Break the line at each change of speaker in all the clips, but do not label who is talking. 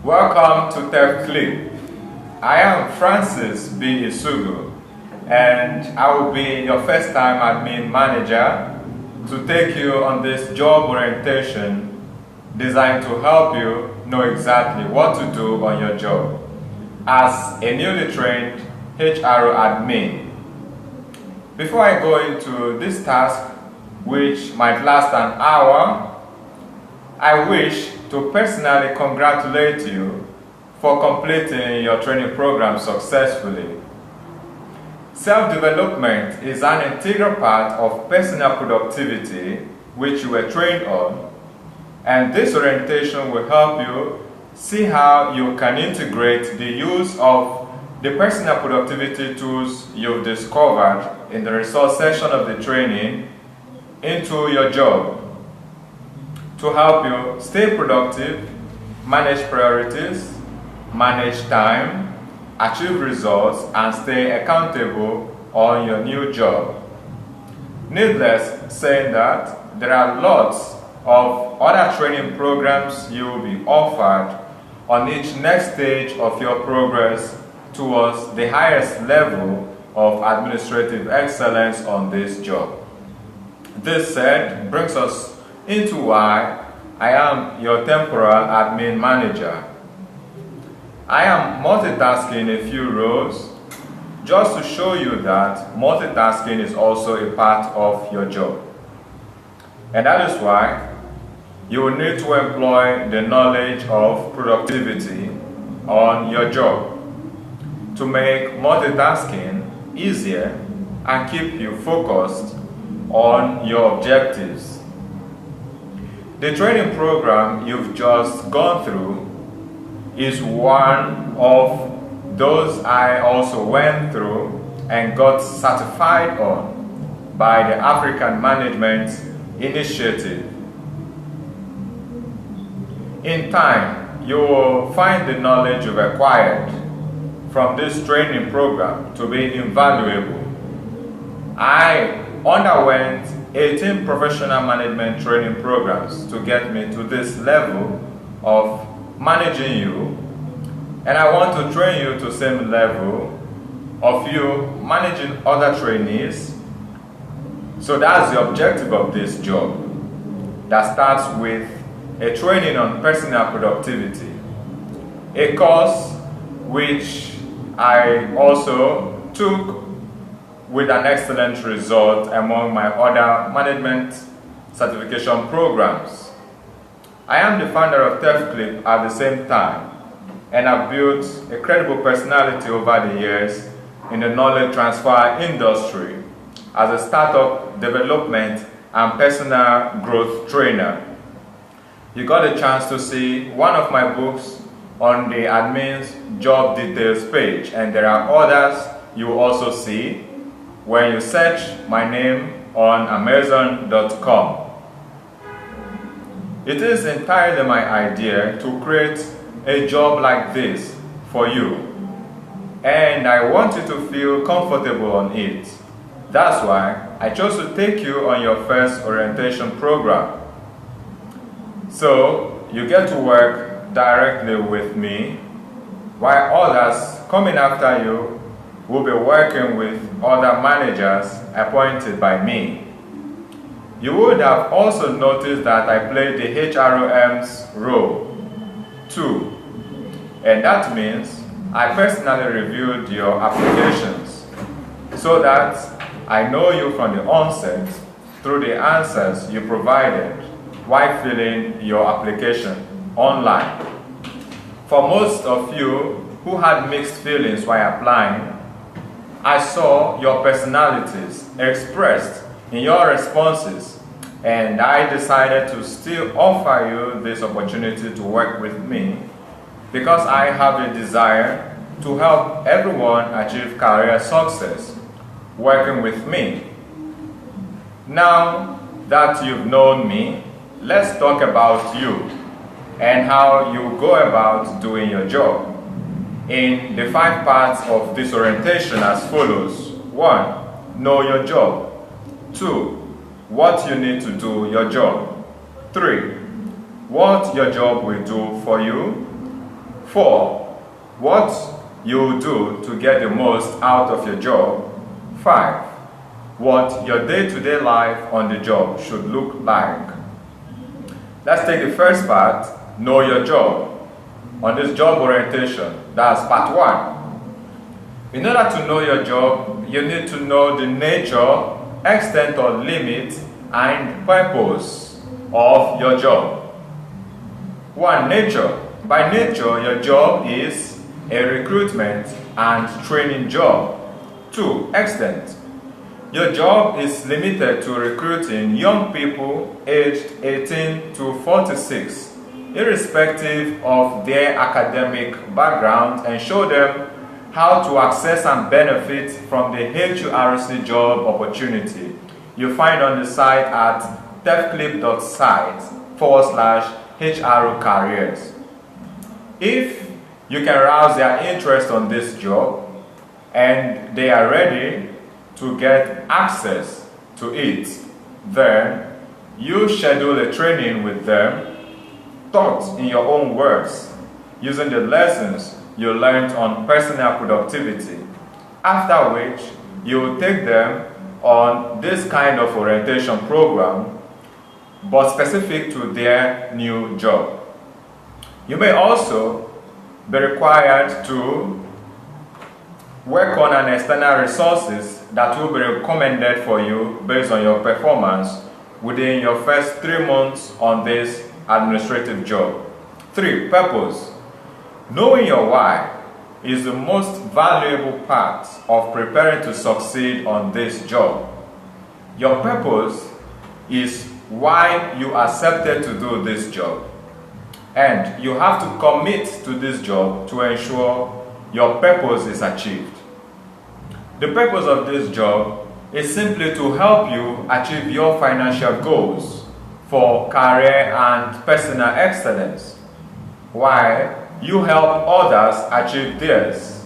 Welcome to Tech Clip. I am Francis B. Isugu, and I will be your first time admin manager to take you on this job orientation designed to help you know exactly what to do on your job as a newly trained HR admin. Before I go into this task, which might last an hour, I wish to personally congratulate you for completing your training program successfully. Self-development is an integral part of personal productivity which you were trained on, and this orientation will help you see how you can integrate the use of the personal productivity tools you've discovered in the resource section of the training into your job to help you stay productive, manage priorities, manage time, achieve results, and stay accountable on your new job. Needless saying that there are lots of other training programs you will be offered on each next stage of your progress towards the highest level of administrative excellence on this job. This said brings us into why I am your temporal admin manager. I am multitasking a few roles just to show you that multitasking is also a part of your job. And that is why you will need to employ the knowledge of productivity on your job to make multitasking easier and keep you focused on your objectives. The training program you've just gone through is one of those I also went through and got certified on by the African Management Initiative. In time, you will find the knowledge you've acquired from this training program to be invaluable. I underwent 18 professional management training programs to get me to this level of managing you, and I want to train you to the same level of you managing other trainees. So that's the objective of this job that starts with a training on personal productivity, a course which I also took with an excellent result among my other management certification programs. I am the founder of TechClip at the same time, and I've built a credible personality over the years in the knowledge transfer industry as a startup development and personal growth trainer. You got a chance to see one of my books on the admin's job details page, and there are others you will also see when you search my name on Amazon.com. It is entirely my idea to create a job like this for you, and I want you to feel comfortable on it. That's why I chose to take you on your first orientation program. So you get to work directly with me, while others coming after you will be working with other managers appointed by me. You would have also noticed that I played the HROM's role too, and that means I personally reviewed your applications so that I know you from the onset through the answers you provided while filling your application online. For most of you who had mixed feelings while applying, I saw your personalities expressed in your responses, and I decided to still offer you this opportunity to work with me because I have a desire to help everyone achieve career success working with me. Now that you've known me, let's talk about you and how you go about doing your job in the 5 parts of this orientation as follows. 1. Know your job. 2. What you need to do your job. 3. What your job will do for you. 4. What you do to get the most out of your job. 5. What your day-to-day life on the job should look like. Let's take the first part, know your job. On this job orientation, that's part 1. In order to know your job, you need to know the nature, extent or limit, and purpose of your job. 1. Nature. By nature, your job is a recruitment and training job. 2. Extent. Your job is limited to recruiting young people aged 18 to 46, irrespective of their academic background, and show them how to access and benefit from the HURC job opportunity you find on the site at tefclip.site/HRO careers. If you can rouse their interest on this job and they are ready to get access to it, then you schedule a training with them, taught in your own words, using the lessons you learned on personal productivity, after which you will take them on this kind of orientation program, but specific to their new job. You may also be required to work on an external resources that will be recommended for you based on your performance within your first 3 months on this administrative job. 3. Purpose. Knowing your why is the most valuable part of preparing to succeed on this job. Your purpose is why you accepted to do this job, and you have to commit to this job to ensure your purpose is achieved. The purpose of this job is simply to help you achieve your financial goals for career and personal excellence, while you help others achieve theirs,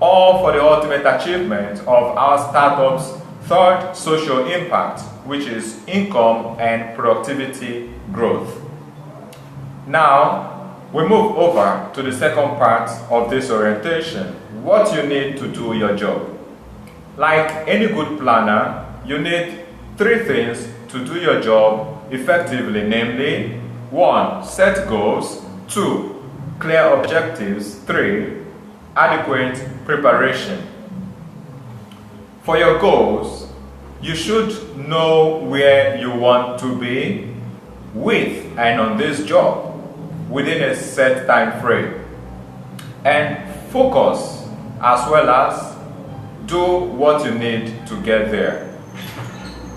all for the ultimate achievement of our startup's third social impact, which is income and productivity growth. Now, we move over to the second part of this orientation, what you need to do your job. Like any good planner, you need 3 things to do your job effectively, namely 1. Set goals. 2. Clear objectives. 3. Adequate preparation. For your goals, you should know where you want to be with and on this job within a set time frame, and focus as well as do what you need to get there.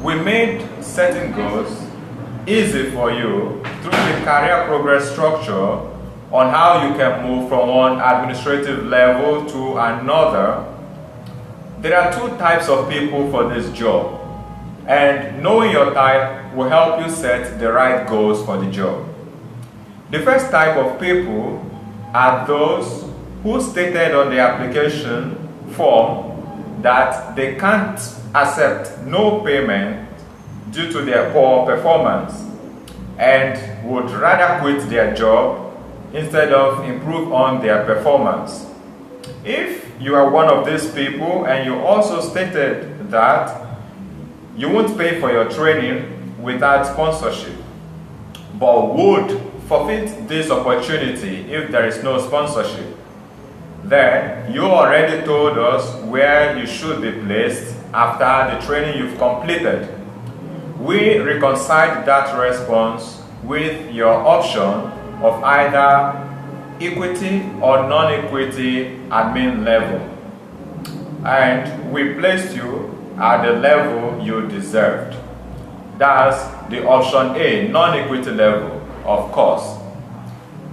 We made setting goals easy for you through the career progress structure on how you can move from one administrative level to another. There are 2 types of people for this job, and knowing your type will help you set the right goals for the job. The first type of people are those who stated on the application form that they can't accept no payment due to their poor performance and would rather quit their job instead of improve on their performance. If you are one of these people and you also stated that you won't pay for your training without sponsorship, but would forfeit this opportunity if there is no sponsorship, then you already told us where you should be placed after the training you've completed. We reconciled that response with your option of either equity or non-equity admin level, and we placed you at the level you deserved. That's the option A, non-equity level, of course.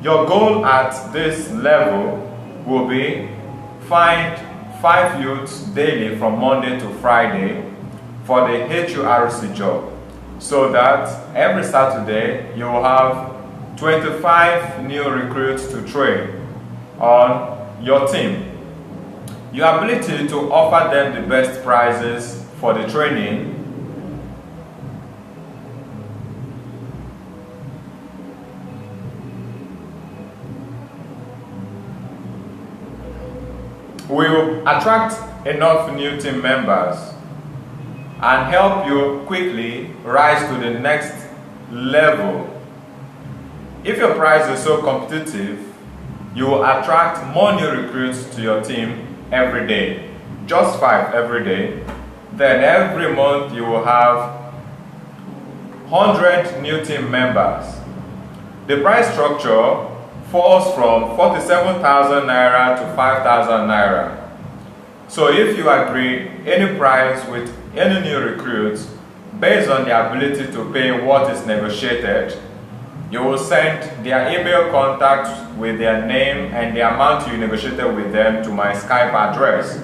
Your goal at this level will be find 5 youths daily from Monday to Friday for the HURC job, so that every Saturday you will have 25 new recruits to train on your team. Your ability to offer them the best prices for the training will attract enough new team members and help you quickly rise to the next level. If your price is so competitive, you will attract more new recruits to your team every day. Just 5 every day. Then every month you will have 100 new team members. The price structure falls from 47,000 naira to 5,000 naira. So if you agree any price with any new recruits based on their ability to pay what is negotiated, you will send their email contact with their name and the amount you negotiated with them to my Skype address.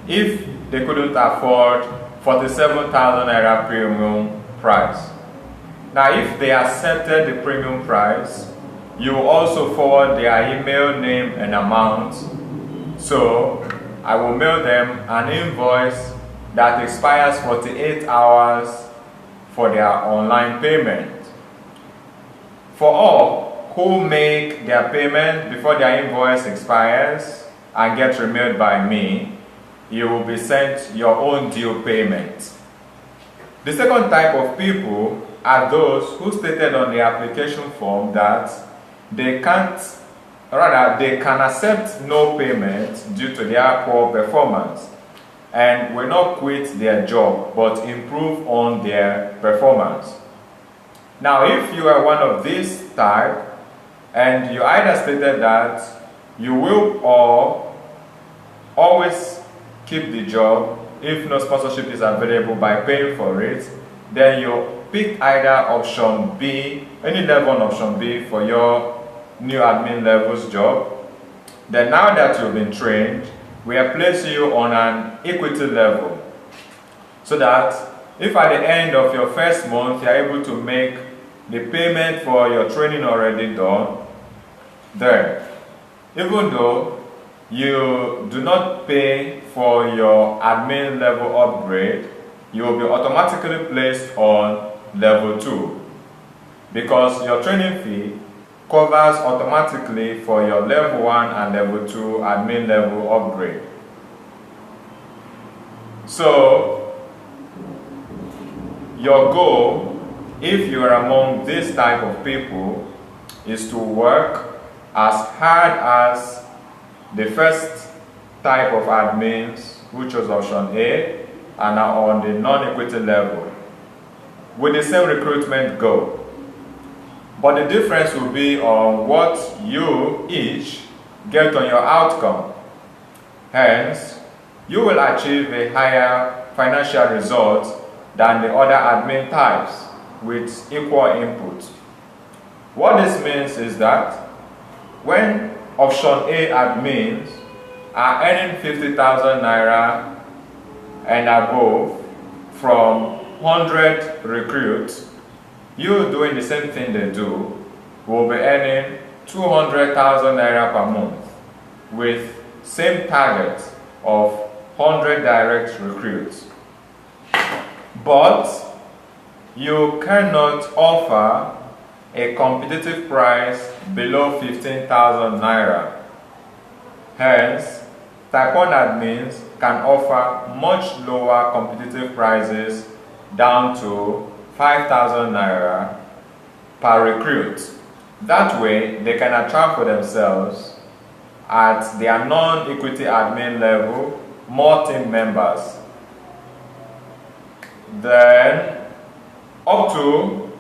If they couldn't afford 47,000 naira premium price. Now if they accepted the premium price, you will also forward their email name and amount. So I will mail them an invoice that expires 48 hours for their online payment. For all who make their payment before their invoice expires and get remailed by me, you will be sent your own due payment. The second type of people are those who stated on the application form that they can accept no payment due to their poor performance and will not quit their job but improve on their performance. Now, if you are one of these type and you either stated that you will or always keep the job if no sponsorship is available by paying for it, then you pick either option B, any level on option B for your new admin levels job. Then now that you've been trained, we are placing you on an equity level so that if at the end of your first month you are able to make the payment for your training already done, then even though you do not pay for your admin level upgrade, you will be automatically placed on level 2 because your training fee covers automatically for your level 1 and level 2 admin level upgrade. So your goal, if you are among this type of people, is to work as hard as the first type of admins who chose option A and are on the non-equity level with the same recruitment goal. But the difference will be on what you each get on your outcome. Hence, you will achieve a higher financial result than the other admin types with equal input. What this means is that when option A admins are earning 50,000 naira and above from 100 recruits, you doing the same thing they do will be earning 200,000 naira per month with same target of 100 direct recruits. But you cannot offer a competitive price below 15,000 naira. Hence, type 1 admins can offer much lower competitive prices down to 5,000 naira per recruit. That way, they can attract for themselves at their non-equity admin level more team members. Then, up to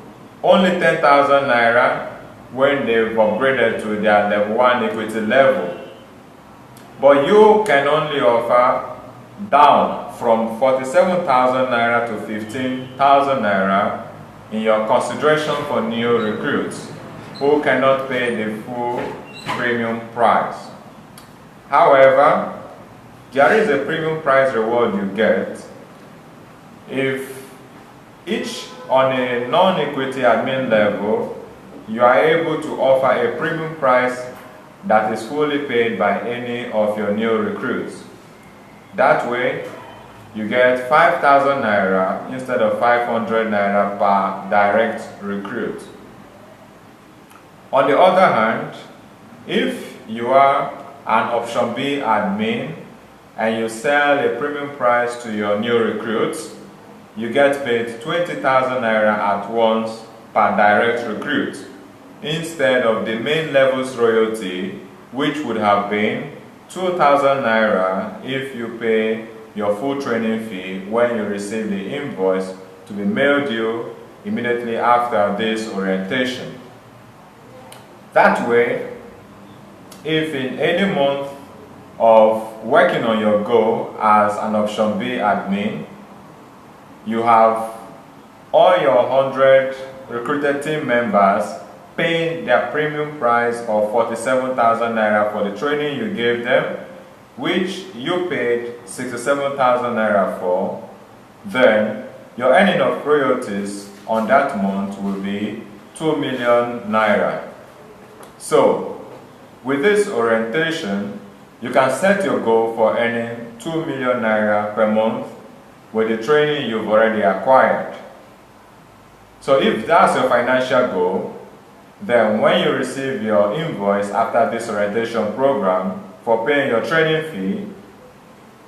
only 10,000 naira when they've upgraded to their level 1 equity level. But you can only offer down from 47,000 naira to 15,000 naira in your consideration for new recruits who cannot pay the full premium price. However, there is a premium price reward you get if each on a non-equity admin level you are able to offer a premium price that is fully paid by any of your new recruits. That way, you get 5,000 naira instead of 500 naira per direct recruit. On the other hand, if you are an option B admin and you sell a premium price to your new recruits, you get paid 20,000 naira at once per direct recruit, instead of the main levels royalty, which would have been 2,000 naira if you pay your full training fee when you receive the invoice to be mailed you immediately after this orientation. That way, if in any month of working on your goal as an option B admin, you have all your 100 recruited team members paying their premium price of 47,000 naira for the training you gave them, which you paid 67,000 naira for, then your earning of royalties on that month will be 2 million naira. So, with this orientation, you can set your goal for earning 2 million naira per month with the training you've already acquired. So if that's your financial goal, then when you receive your invoice after this orientation program for paying your training fee,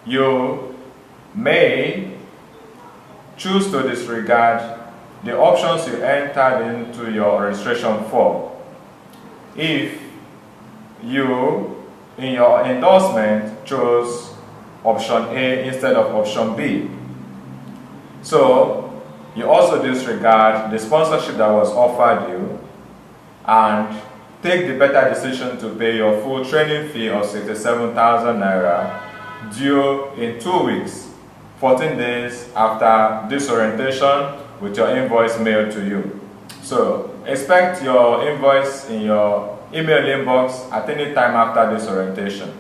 you may choose to disregard the options you entered into your registration form. If you, in your endorsement, chose option A instead of option B. So, you also disregard the sponsorship that was offered you and take the better decision to pay your full training fee of 67,000 naira due in 2 weeks, 14 days after this orientation, with your invoice mailed to you. So, expect your invoice in your email inbox at any time after this orientation.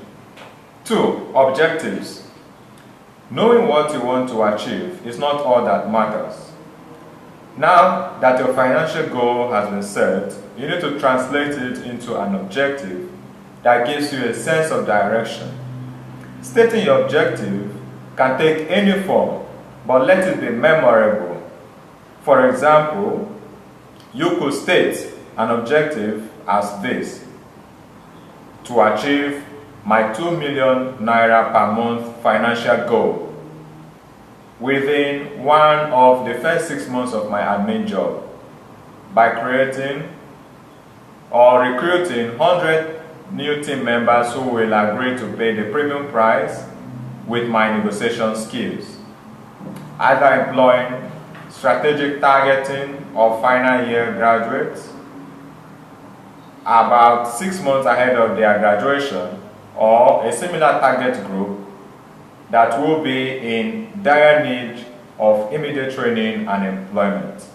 2. Objectives. Knowing what you want to achieve is not all that matters. Now that your financial goal has been set, you need to translate it into an objective that gives you a sense of direction. Stating your objective can take any form, but let it be memorable. For example, you could state an objective as this: to achieve my 2 million naira per month financial goal within one of the first 6 months of my admin job by creating or recruiting 100 new team members who will agree to pay the premium price with my negotiation skills, either employing strategic targeting of final year graduates about 6 months ahead of their graduation, or a similar target group that will be in dire need of immediate training and employment.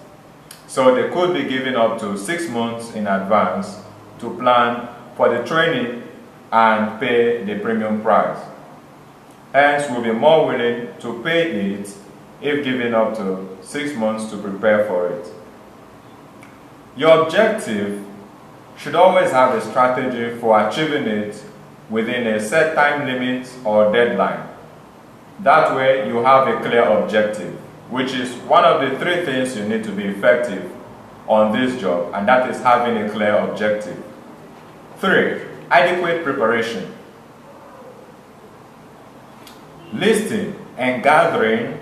So they could be given up to 6 months in advance to plan for the training and pay the premium price. Hence, we'll be more willing to pay it if given up to 6 months to prepare for it. Your objective should always have a strategy for achieving it within a set time limit or deadline. That way you have a clear objective, which is one of the 3 things you need to be effective on this job, and that is having a clear objective. 3. Adequate preparation. Listing and gathering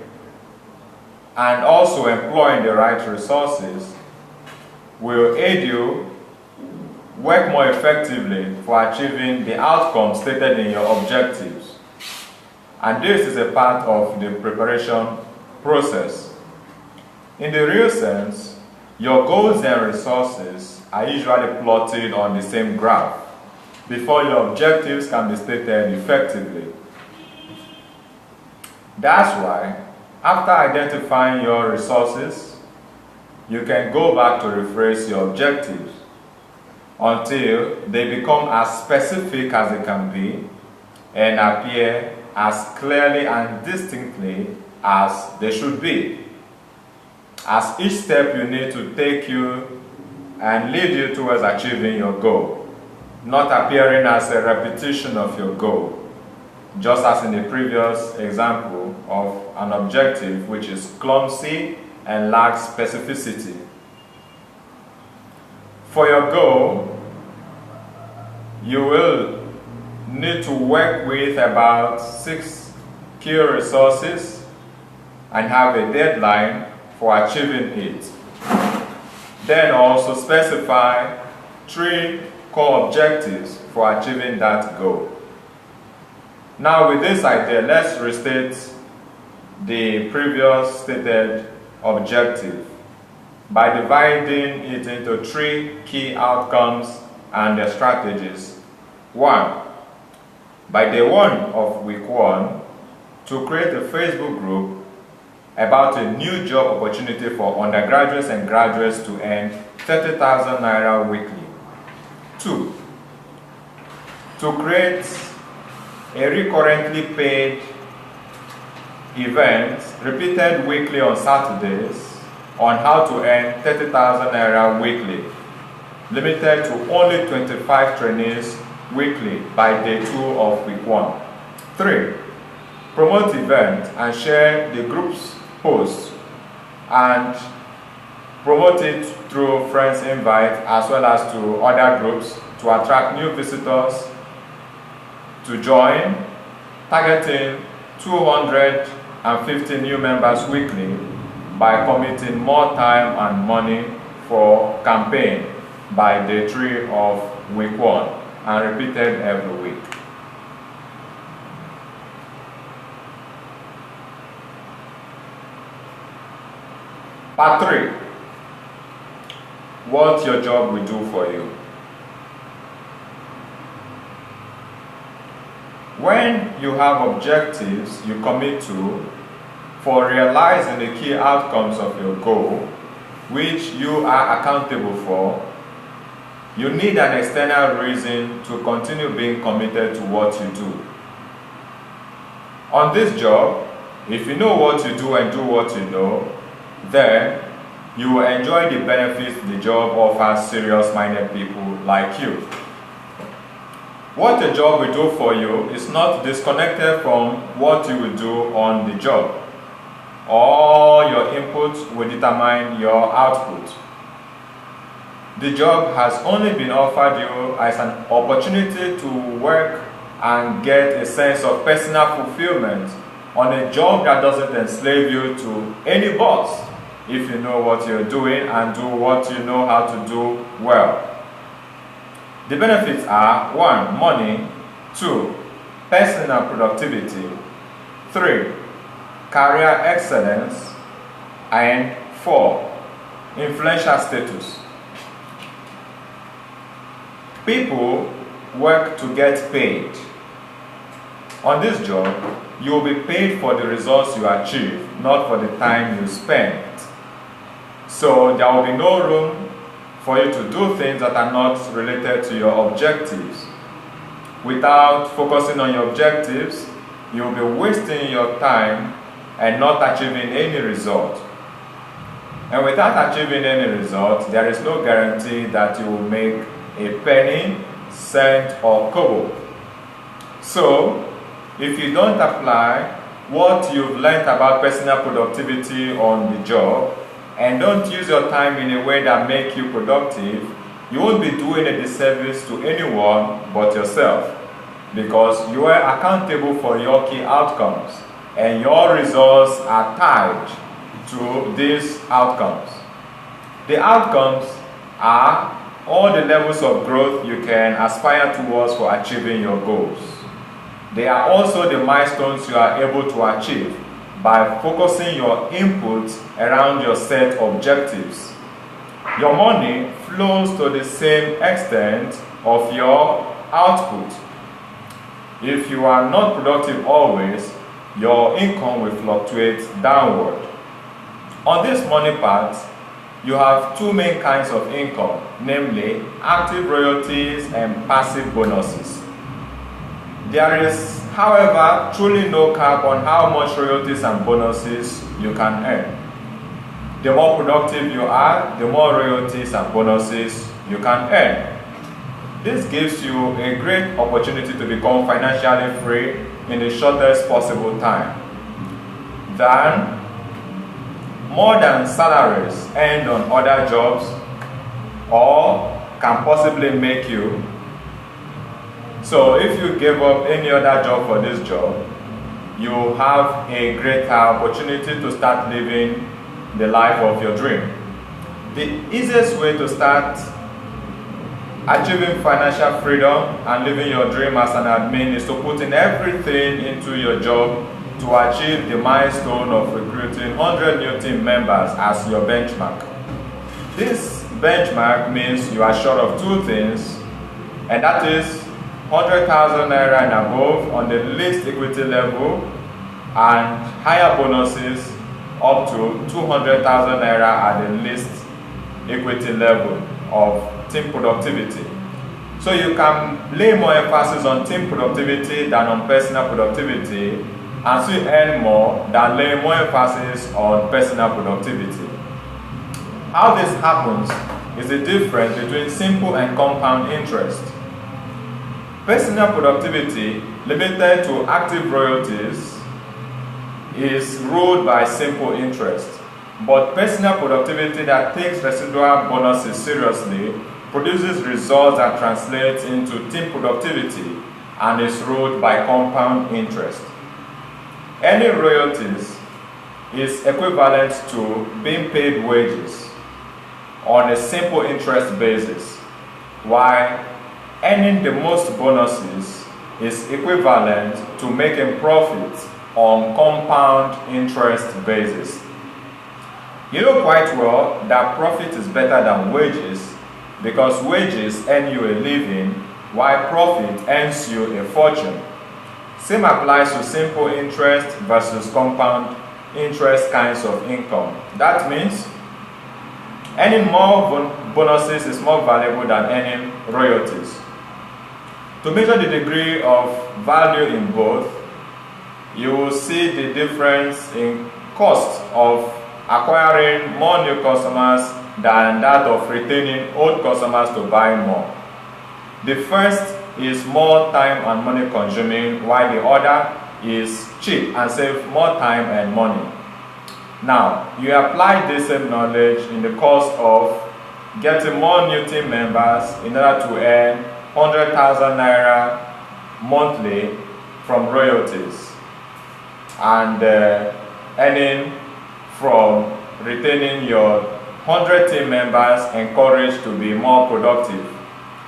and also employing the right resources will aid you work more effectively for achieving the outcomes stated in your objectives. And this is a part of the preparation process. In the real sense, your goals and resources are usually plotted on the same graph before your objectives can be stated effectively. That's why, after identifying your resources, you can go back to rephrase your objectives until they become as specific as they can be and appear as clearly and distinctly as they should be. As each step you need to take you and lead you towards achieving your goal, not appearing as a repetition of your goal, just as in the previous example of an objective which is clumsy and lacks specificity. For your goal, you will need to work with about 6 key resources and have a deadline for achieving it. Then also specify 3 core objectives for achieving that goal. Now with this idea, let's restate the previous stated objective by dividing it into 3 key outcomes and their strategies. 1. By day 1 of week 1, to create a Facebook group about a new job opportunity for undergraduates and graduates to earn 30,000 naira weekly. 2. To create a recurrently paid event repeated weekly on Saturdays on how to earn 30,000 naira weekly, limited to only 25 trainees weekly by day 2 of week 1. 3. Promote event and share the group's posts and promote it through friends invite as well as to other groups to attract new visitors to join, targeting 250 new members weekly by committing more time and money for campaign by day 3 of week 1 and repeated every week. Part 3. What your job will do for you. When you have objectives you commit to for realizing the key outcomes of your goal, which you are accountable for, you need an external reason to continue being committed to what you do. On this job, if you know what you do and do what you know, then you will enjoy the benefits the job offers serious-minded people like you. What a job will do for you is not disconnected from what you will do on the job. All your input will determine your output. The job has only been offered you as an opportunity to work and get a sense of personal fulfillment on a job that doesn't enslave you to any boss if you know what you're doing and do what you know how to do well. The benefits are 1. Money. 2. Personal productivity. 3. Career excellence. And 4. Influential status. People work to get paid. On this job, you will be paid for the results you achieve, not for the time you spend. So there will be no room for you to do things that are not related to your objectives. Without focusing on your objectives, you will be wasting your time and not achieving any result. And without achieving any result, there is no guarantee that you will make a penny, cent, or kobo. So, if you don't apply what you've learned about personal productivity on the job, and don't use your time in a way that makes you productive, you won't be doing a disservice to anyone but yourself, because you are accountable for your key outcomes and your results are tied to these outcomes. The outcomes are all the levels of growth you can aspire towards for achieving your goals. They are also the milestones you are able to achieve by focusing your inputs around your set objectives. Your money flows to the same extent of your output. If you are not productive always, your income will fluctuate downward. On this money part, you have 2 main kinds of income, namely active royalties and passive bonuses. There is, however, truly no cap on how much royalties and bonuses you can earn. The more productive you are, the more royalties and bonuses you can earn. This gives you a great opportunity to become financially free in the shortest possible time. Then, more than salaries earned on other jobs or can possibly make you So if you gave up any other job for this job, you have a greater opportunity to start living the life of your dream. The easiest way to start achieving financial freedom and living your dream as an admin is to put in everything into your job to achieve the milestone of recruiting 100 new team members as your benchmark. This benchmark means you are short of two things, and that is 100,000 naira and above on the least equity level and higher bonuses up to 200,000 naira at the least equity level of team productivity. So you can lay more emphasis on team productivity than on personal productivity, and still earn more than laying more emphasis on personal productivity. How this happens is the difference between simple and compound interest. Personal productivity limited to active royalties is ruled by simple interest, but personal productivity that takes residual bonuses seriously produces results that translate into team productivity and is ruled by compound interest. Earning royalties is equivalent to being paid wages on a simple interest basis, while earning the most bonuses is equivalent to making profits on compound interest basis. You know quite well that profit is better than wages because wages earn you a living while profit earns you a fortune. Same applies to simple interest versus compound interest kinds of income. That means earning more bonuses is more valuable than earning royalties. To measure the degree of value in both, you will see the difference in cost of acquiring more new customers than that of retaining old customers to buy more. The first is more time and money consuming, while the other is cheap and save more time and money. Now, you apply this same knowledge in the cost of getting more new team members in order to earn 100,000 naira monthly from royalties and earning from retaining your 100 team members encouraged to be more productive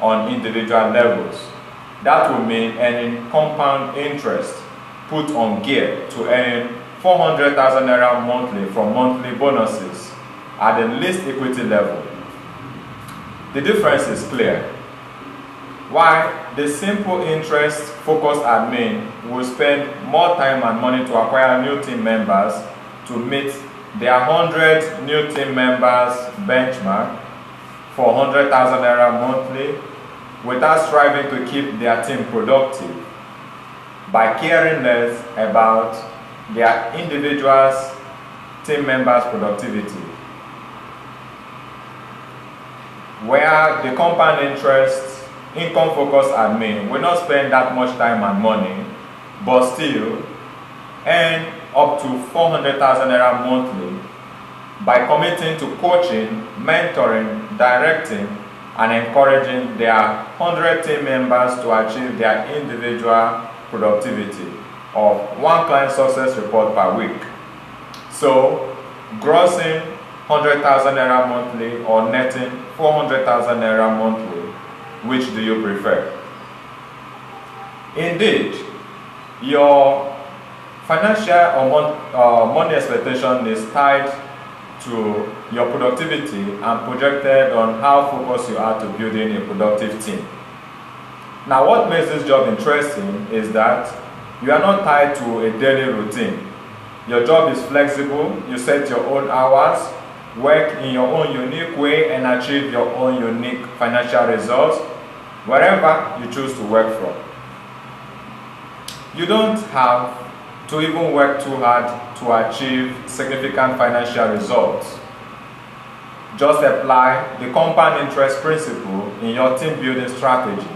on individual levels. That will mean earning compound interest put on gear to earn 400,000 naira monthly from monthly bonuses at the least equity level. The difference is clear. Why the simple interest focused admin will spend more time and money to acquire new team members to meet their 100 new team members benchmark for 100,000 naira monthly without striving to keep their team productive by caring less about their individuals' team members' productivity. Where the compound interest income focused admin will not spend that much time and money but still earn up to 400,000 naira monthly by committing to coaching, mentoring, directing, and encouraging their 100 team members to achieve their individual productivity of one client success report per week. So, grossing 100,000 naira monthly or netting 400,000 naira monthly, which do you prefer? Indeed, your financial or money expectation is tied to your productivity and projected on how focused you are to building a productive team. Now, what makes this job interesting is that you are not tied to a daily routine. Your job is flexible, you set your own hours, work in your own unique way, and achieve your own unique financial results wherever you choose to work from. You don't have to even work too hard to achieve significant financial results. Just apply the compound interest principle in your team building strategy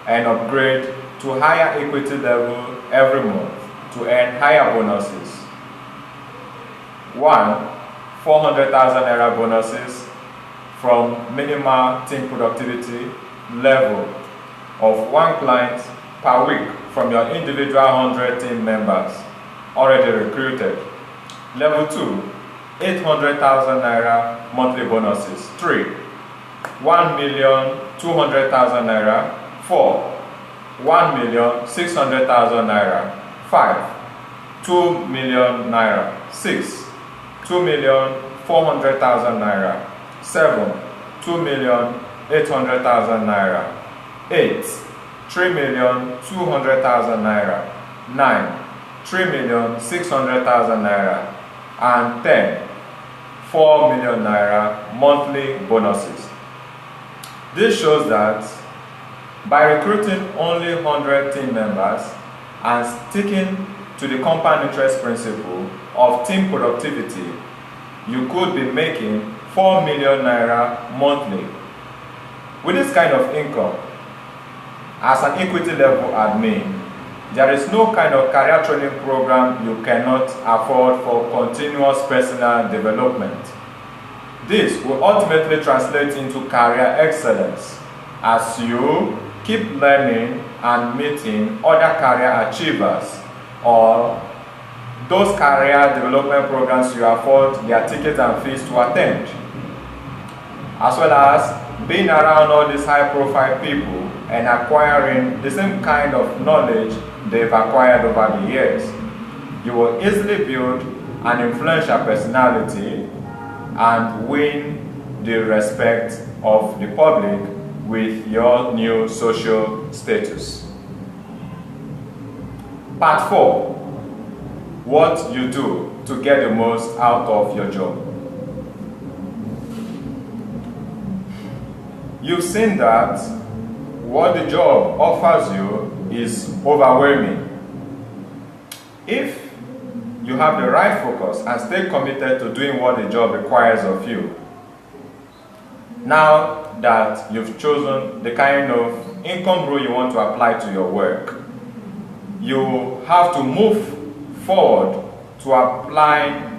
and upgrade to higher equity level every month to earn higher bonuses. 1. 400,000 naira bonuses from minimal team productivity level of 1 client per week from your individual 100 team members already recruited. Level 2, 800,000 naira monthly bonuses. 3, 1,200,000 naira. 4, 1,600,000 naira. 5, 2 million naira. 6, 2,400,000 naira. 7, 2,800,000 naira. 8, 3,200,000 naira. 9, 3,600,000 naira. And 10, 4 million naira monthly bonuses. This shows that by recruiting only 100 team members and sticking to the compound interest principle of team productivity, you could be making 4 million naira monthly. With this kind of income, as an equity level admin, there is no kind of career training program you cannot afford for continuous personal development. This will ultimately translate into career excellence as you keep learning and meeting other career achievers or those career development programs you afford their tickets and fees to attend, as well as being around all these high-profile people and acquiring the same kind of knowledge they've acquired over the years. You will easily build an influential personality and win the respect of the public with your new social status. Part 4. What you do to get the most out of your job. You've seen that what the job offers you is overwhelming. If you have the right focus and stay committed to doing what the job requires of you, now that you've chosen the kind of income rule you want to apply to your work, you have to move forward to apply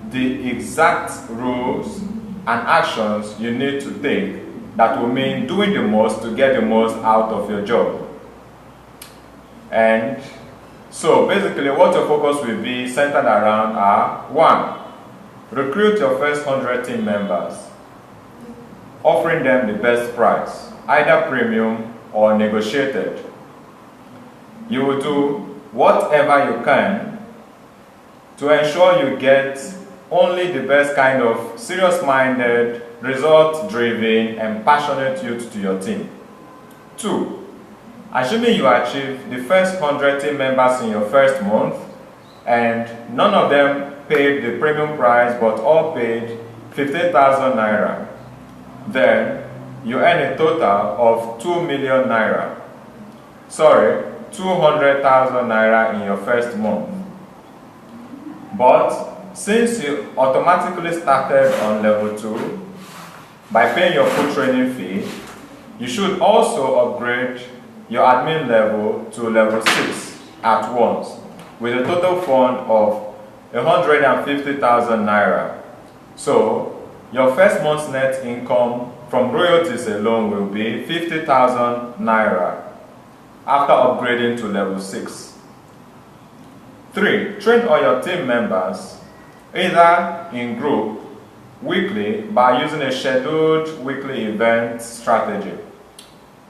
the exact rules and actions you need to take that will mean doing the most to get the most out of your job. And so basically what your focus will be centered around are: 1, recruit your first 100 team members, offering them the best price, either premium or negotiated. You will do whatever you can to ensure you get only the best kind of serious-minded, result-driven, and passionate youth to your team. 2, assuming you achieve the first 100 team members in your first month, and none of them paid the premium price but all paid 50,000 naira, then you earn a total of 2 million naira. Sorry, 200,000 naira in your first month. But since you automatically started on level 2 by paying your full training fee, you should also upgrade your admin level to level 6 at once with a total fund of 150,000 naira. So your first month's net income from royalties alone will be 50,000 naira after upgrading to level 6. 3, train all your team members either in group, weekly, by using a scheduled weekly event strategy.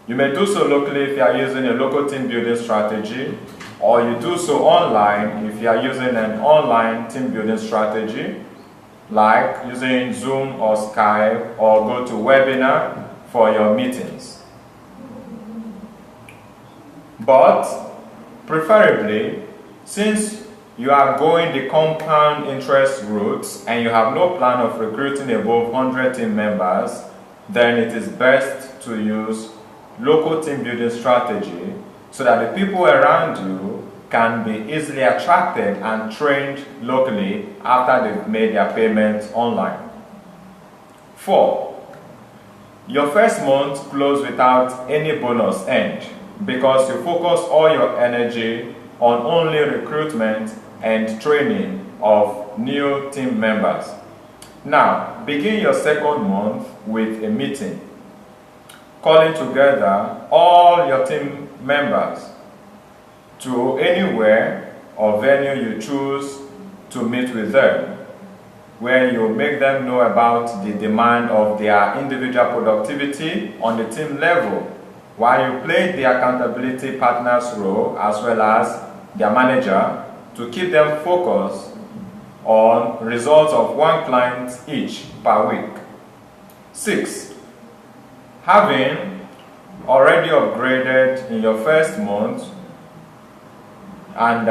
You may do so locally if you are using a local team building strategy, or you do so online if you are using an online team building strategy, like using Zoom or Skype, or go to webinar for your meetings. But preferably, since you are going the compound interest route and you have no plan of recruiting above 100 team members, then it is best to use local team building strategy so that the people around you can be easily attracted and trained locally after they've made their payments online. 4, your first month close without any bonus earned because you focus all your energy on only recruitment and training of new team members. Now, begin your second month with a meeting. calling together all your team members to anywhere or venue you choose to meet with them, where you make them know about the demand of their individual productivity on the team level, while you play the accountability partner's role as well as their manager to keep them focused on results of one client each per week. 6. Having already upgraded in your first month and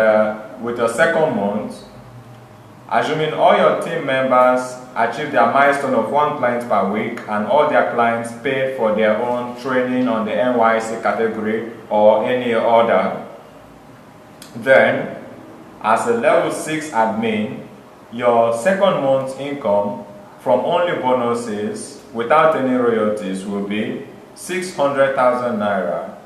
with your second month, assuming all your team members achieve their milestone of one client per week and all their clients paid for their own training on the NYC category or any other, then as a level 6 admin, your second month's income from only bonuses without any royalties will be 600,000 naira.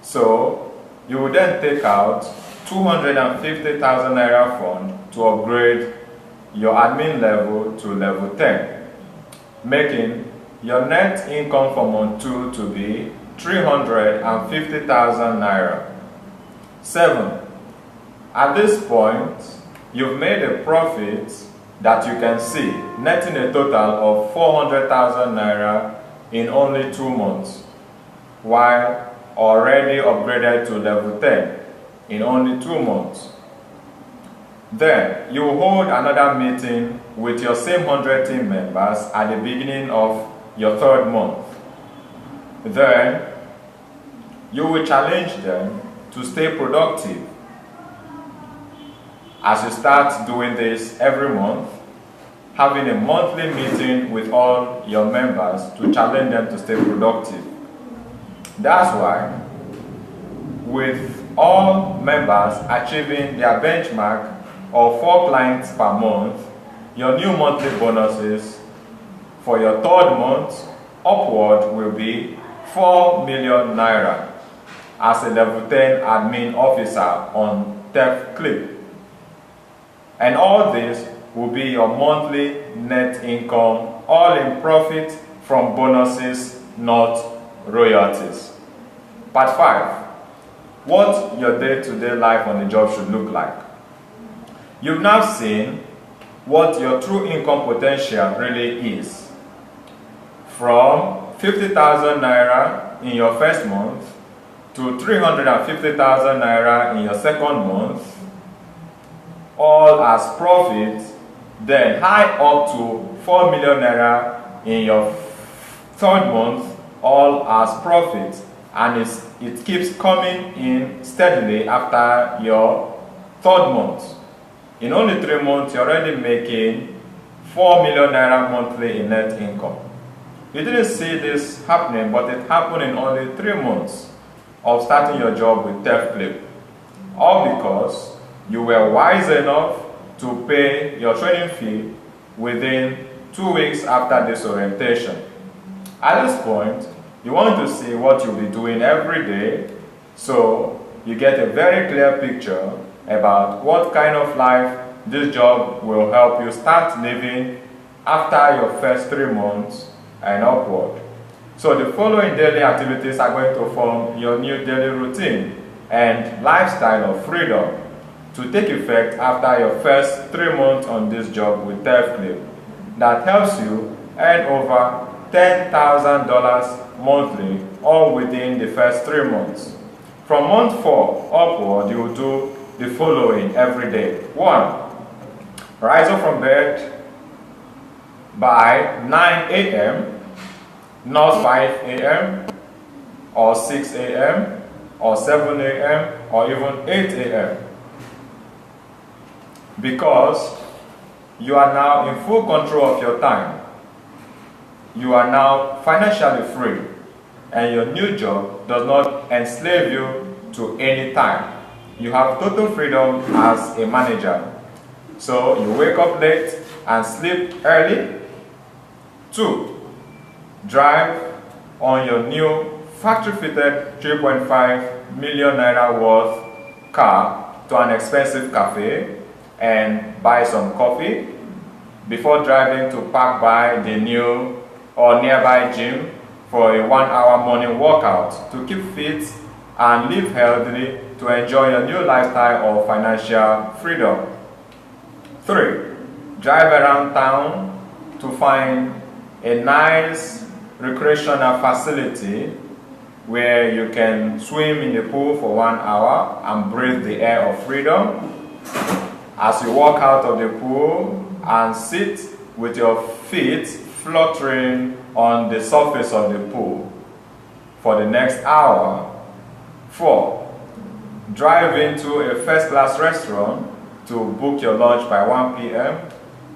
So you will then take out 250,000 naira fund to upgrade your admin level to level 10, making your net income for month 2 to be 350,000 naira. 7. At this point, you've made a profit that you can see, netting a total of 400,000 naira in only 2 months, while already upgraded to level 10 in only 2 months. Then you hold another meeting with your same 100 team members at the beginning of your 3rd month. Then you will challenge them to stay productive. As you start doing this every month, having a monthly meeting with all your members to challenge them to stay productive. That's why, with all members achieving their benchmark of 4 clients per month, your new monthly bonuses for your 3rd month upward will be 4 million naira as a level 10 admin officer on Theft Clip. And all this will be your monthly net income, all in profit from bonuses, not royalties. Part 5. What your day-to-day life on the job should look like. You've now seen what your true income potential really is. From 50,000 naira in your first month to 350,000 naira in your second month, all as profit, then high up to 4 million naira in your 3rd month, all as profit, and it keeps coming in steadily after your 3rd month. In only 3 months, you're already making 4 million naira monthly in net income. You didn't see this happening, but it happened in only 3 months of starting your job with Theft Clip. All because you were wise enough to pay your training fee within 2 weeks after this orientation. At this point, you want to see what you'll be doing every day, so you get a very clear picture about what kind of life this job will help you start living after your first 3 months and upward. So the following daily activities are going to form your new daily routine and lifestyle of freedom to take effect after your first 3 months on this job with Theft Clip that helps you earn over $10,000 monthly, all within the first 3 months. From month 4 upward, you will do the following every day. 1. Rise up from bed by 9 a.m., not 5 a.m., or 6 a.m., or 7 a.m., or even 8 a.m. Because you are now in full control of your time. You are now financially free, and your new job does not enslave you to any time. You have total freedom as a manager. So you wake up late and sleep early. 2. Drive on your new factory-fitted 3.5 million naira worth car to an expensive cafe and buy some coffee before driving to park by the new or nearby gym for a 1-hour morning workout to keep fit and live healthily to enjoy your new lifestyle of financial freedom. 3. Drive around town to find a nice recreational facility where you can swim in the pool for 1 hour and breathe the air of freedom as you walk out of the pool and sit with your feet fluttering on the surface of the pool for the next hour. 4. Drive into a first-class restaurant to book your lunch by 1 p.m.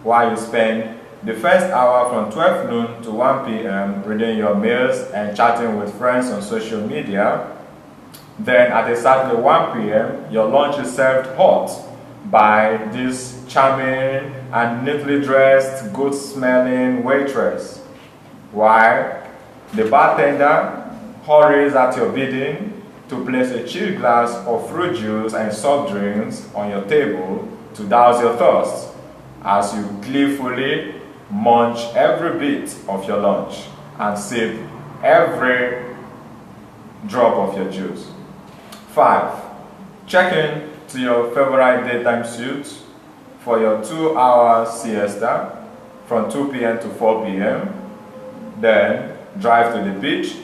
while you spend the first hour from 12 noon to 1 p.m. reading your mails and chatting with friends on social media. Then at exactly 1 p.m. your lunch is served hot by this charming and neatly dressed, good-smelling waitress, while the bartender hurries at your bidding to place a chilled glass of fruit juice and soft drinks on your table to douse your thirst as you gleefully munch every bit of your lunch and sip every drop of your juice. 5. Check in to your favorite daytime suite for your 2-hour siesta from 2 p.m. to 4 p.m. Then drive to the beach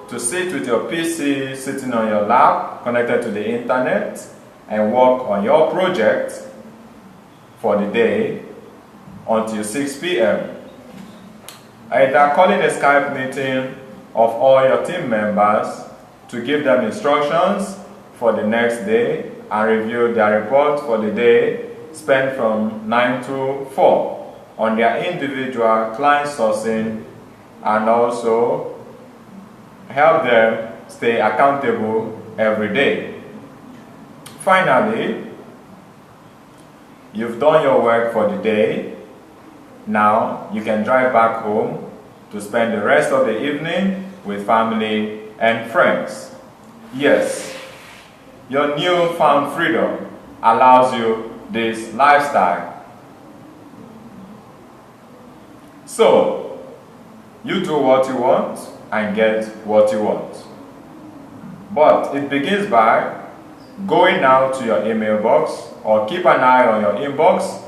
to sit with your PC sitting on your lap connected to the internet and work on your project for the day until 6 p.m. Either calling a Skype meeting of all your team members to give them instructions for the next day and review their report for the day spent from 9 to 4 on their individual client sourcing, and also help them stay accountable every day. Finally, you've done your work for the day. Now you can drive back home to spend the rest of the evening with family and friends. Yes, your newfound freedom allows you this lifestyle. So, you do what you want and get what you want. But it begins by going out to your email box, or keep an eye on your inbox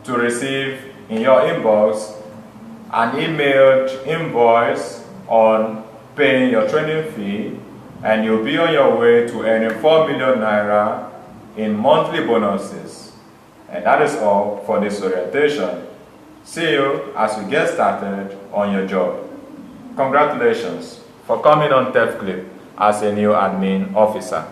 to receive in your inbox an emailed invoice on paying your training fee, and you'll be on your way to earning 4 million naira in monthly bonuses. And that is all for this orientation. See you as you get started on your job. Congratulations for coming on TEF Clip as a new admin officer.